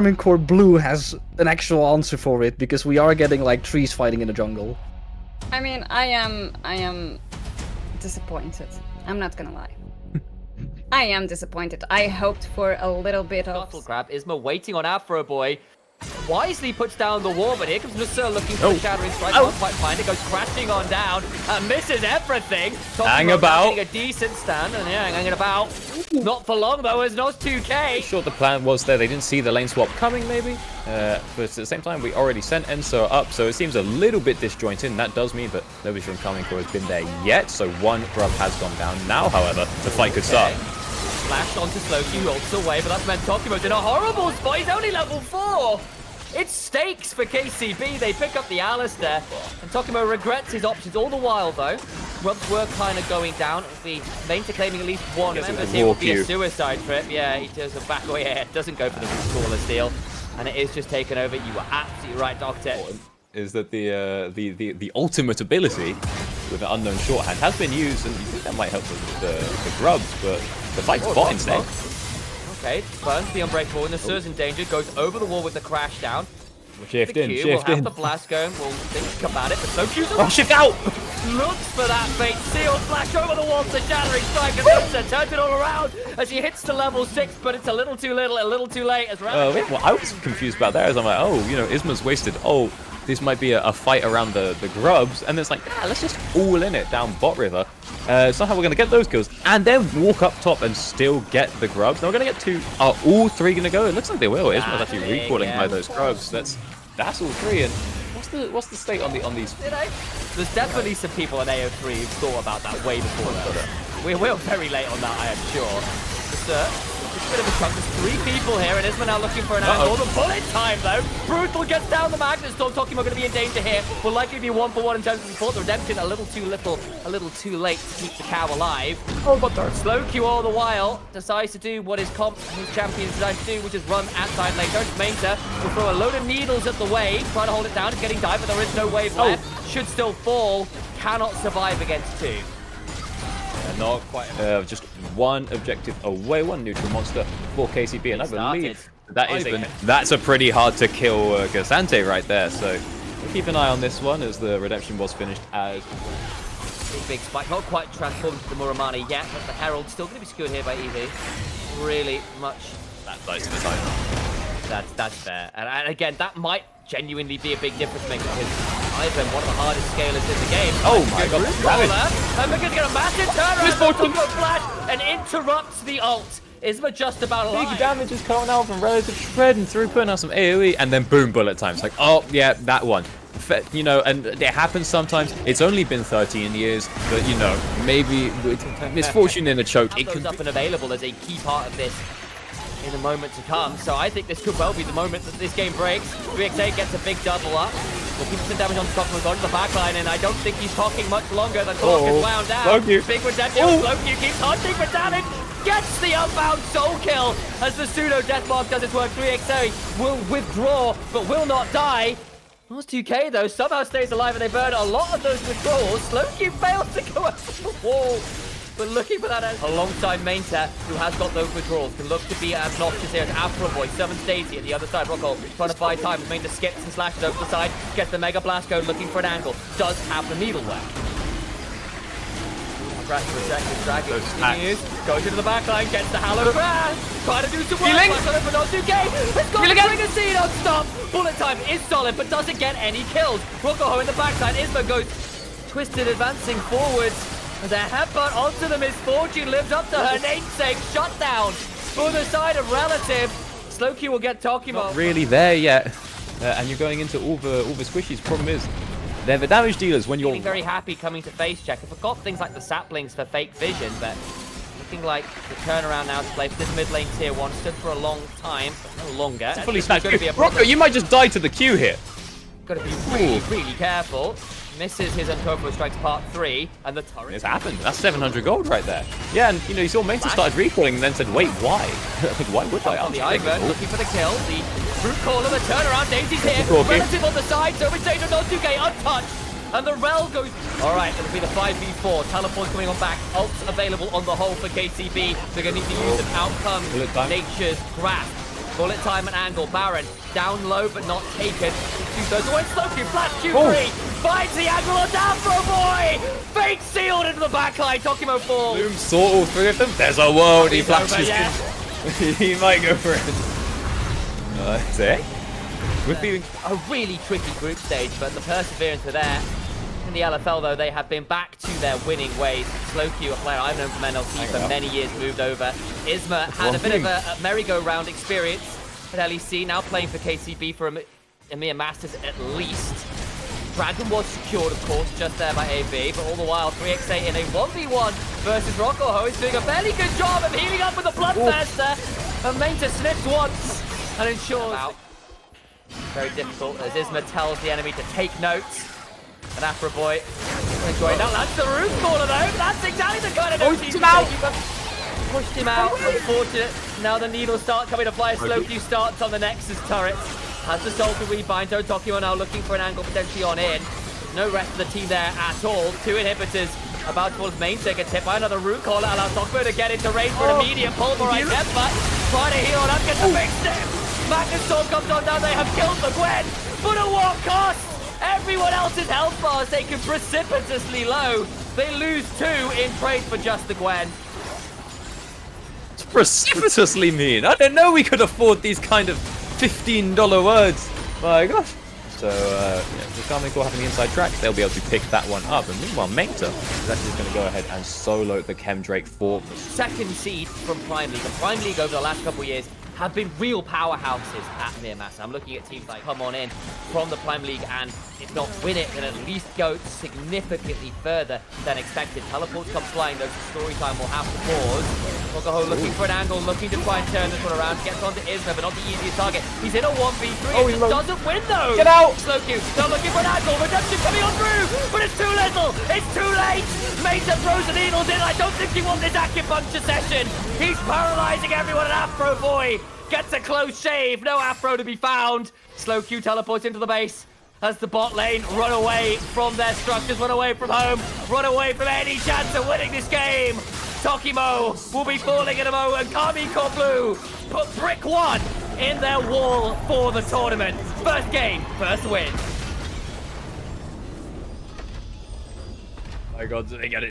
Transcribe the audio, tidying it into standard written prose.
Karmine Corp Blue has an actual answer for it, because we are getting like trees fighting in the jungle. I mean, I am disappointed. I'm not gonna lie. I am disappointed. I hoped for a little bit of... Scuttle grab. Isma waiting on Afro Boy. Wisely puts down the wall, but here comes Lussur looking for the Shattering Strike. Can't quite find it. Goes crashing on down and misses everything. Hang about. Getting a decent stand, and yeah, hanging about. Not for long though, as not 2K. Sure, the plan was there. They didn't see the lane swap coming, maybe. But at the same time, we already sent Enso up, so it seems a little bit disjointed. And that does mean that nobody from Karmine Corp has been there yet. So one grub has gone down. Now, however, the fight could start. Flashed onto Slowkey, ults away, but that's meant Tokimo's in a horrible spot. He's only level 4. It's stakes for KCB. They pick up the Alistair, and Tokimo regrets his options all the while, though. Rubs were kind of going down. The Mainta claiming at least one. Members here would be a suicide trip. Yeah, he does a back away here. Doesn't go for the caller steal, and it is just taken over. You were absolutely right, Doctor. Is that the ultimate ability with an unknown shorthand has been used, and you think that might help with the grubs, but the fight's fought instead. Okay, burns the Unbreakable, and the Sur's in danger, goes over the wall with the crash down. Shift in, shift we'll in. have the blast going, we'll think about it, but so cute. Oh, shift out! Looks for that fate, Seal flash over the wall, the Shattering Strike, and Lisa turns it all around as she hits the level 6, but it's a little too little, a little too late. As well, I was confused about that, as I'm like, oh, you know, Isma's wasted. Oh, this might be a fight around the grubs, and it's like, yeah, let's just all in it down bot river. Somehow we're going to get those kills, and then walk up top and still get the grubs. Now we're going to get 2. Are all 3 going to go? It looks like they will. Isma's actually recalling by those grubs. That's all 3. And what's the state on these? There's definitely some on AO3 who've thought about that way before that. We're very late on that, I am sure. It's a bit of a chunk. There's 3 people here, and Isma now looking for an angle. The bullet time, though. Brutal gets down the Magnus Storm. Tokimo going to be in danger here. Will likely be 1-for-1 in terms of support. The redemption a little too little, a little too late to keep the cow alive. Oh, but Slowkey all the while decides to do what his champion decides to do, which is run at side lane. Turns Mainta will throw a load of needles at the wave, try to hold it down. It's getting dive, but there is no wave left. Should still fall. Cannot survive against 2. Not quite. Just one objective away, one neutral monster for KCB, and I believe that's a pretty hard to kill Gasante right there. So we'll keep an eye on this one as the redemption was finished as big spike, not quite transformed to the Muramani yet, but the Herald still going to be secured here by EV. Really much. That's fair, and again that might genuinely be a big difference maker because Ivan, one of the hardest scalers in the game. Oh my god, and Mika's got a massive turnaround, flash, and interrupts the ult. Isma just about alive. Big damage is coming out from relative shred and through putting out some AoE, and then boom, bullet time. It's like, oh yeah, that one. You know, and it happens sometimes. It's only been 13 years, but you know, maybe with misfortune in a choke, it could be up and available as a key part of this in a moment to come. So I think this could well be the moment that this game breaks. 3x8 gets a big double up. We'll keep some damage on the top of the backline, and I don't think he's talking much longer. The clock is wound down. Big redemption. Slowkey keeps hunting for damage. Gets the unbound soul kill as the pseudo deathmark does its work. 3x8 will withdraw, but will not die. Lost 2K though, somehow stays alive, and they burn a lot of those withdrawals. Slowkey fails to go over the wall. But looking for that alongside Mainta, who has got those withdrawals, can look to be obnoxious here. Afro Boy, summons Daisy at the other side. Rocco trying to buy time. Mainta skips and slashes over the side, gets the Mega Blast going, looking for an angle. Does have the needle work. Crash for a second, dragging continues, goes into the backline, gets the Hallow Crash, trying to do some work, but not 2K. It's got to bring a seed on stop. Bullet time is solid, but doesn't get any kills. Rocco in the backside, Isma goes twisted, advancing forwards. The headbutt onto the misfortune lived up to her namesake. Shut down for the side of Relative. Slowkey will get Tokimo. Not really there yet, and you're going into all the squishies. Problem is, they're the damage dealers when you're very happy coming to face check. I forgot things like the saplings for fake vision, but looking like the turnaround now to play for this mid lane tier 1 stood for a long time, but no longer. It's fully snatched. Rocco, you might just die to the Q here. Got to be really careful. Misses his Untouchable Strikes part 3, and the turret. It's happened. That's 700 gold right there. Yeah, and you know, you saw Mainta started recalling and then said, wait, why? Why would I? On the Ivan, looking for the kill. The brute caller, the turnaround. Daisy's here. Relative on the side, so it's danger, not 2K, untouched. And the Rel goes. Alright, it'll be the 5v4. Teleport's coming on back. Ults available on the whole for KCB. They're going to need to use an outcome. Nature's Grasp. Bullet time and angle. Baron down low but not taken. 2/3 away. Slowky flash Q3. Finds the angle on Afro Boy. Fake sealed into the backline. Tokimo falls. Bloom saw all three of them. There's a world. He He's flashes. over, yeah. He might go for it. That's it. We're feeling. A really tricky group stage, but the perseverance are there. In the LFL, though, they have been back to their winning ways. Slowky, a player I've known from NLT for many years, moved over. Isma had a bit of a merry-go-round experience at LEC, now playing for KCB for EMEA Masters at least. Dragon was secured, of course, just there by AB, but all the while, 3x8 in a 1v1 versus Rockoho is doing a fairly good job of healing up with a Bloodthirster. And Maynta sniffs once and ensures... Very difficult as Isma tells the enemy to take notes. And Afro Boy enjoying that. That's the roof corner though. That's exactly the kind of notes he's taking. Pushed him out. Unfortunate. Now the needles start coming to fly. Slowky starts on the Nexus turret. Has the Soul to rebind. Tokimo now looking for an angle potentially on in. No rest of the team there at all. 2 inhibitors about towards main. Gets hit by another root caller. Allows Tokimo to get into range for an immediate pulverize headbutt. Trying to heal on up. Gets a big step. Magnus Storm comes on down. They have killed the Gwen. But at what cost? Everyone else's health bars taken precipitously low. They lose 2 in trade for just the Gwen. It's precipitously mean. I didn't know we could afford these kind of $15 words. My gosh. So, the Karmine Corp having the inside track, they'll be able to pick that one up. And meanwhile, Maynta is actually going to go ahead and solo the Chemdrake for Second seed from Prime League. The Prime League over the last couple of years have been real powerhouses at EMEA Masters. I'm looking at teams like come on in from the Prime League and if not win it, then at least go significantly further than expected. Teleports come flying, though, so story time will have to pause. Rockoho looking for an angle, looking to try and turn this one around. Gets onto Isma, but not the easiest target. He's in a 1v3. He doesn't win, though. Get out! Slowky still looking for an angle. Redemption coming on through, but it's too little. It's too late. Maynta throws the needles in. I don't think he wants this acupuncture session. He's paralyzing everyone at Afro Boy. Gets a close shave. No Afro to be found. Slowky teleports into the base. As the bot lane run away from their structures, run away from home, run away from any chance of winning this game. Tokimo will be falling in a moment. Karmine Corp Blue put brick 1 in their wall for the tournament. First game, first win. my god, did they get it?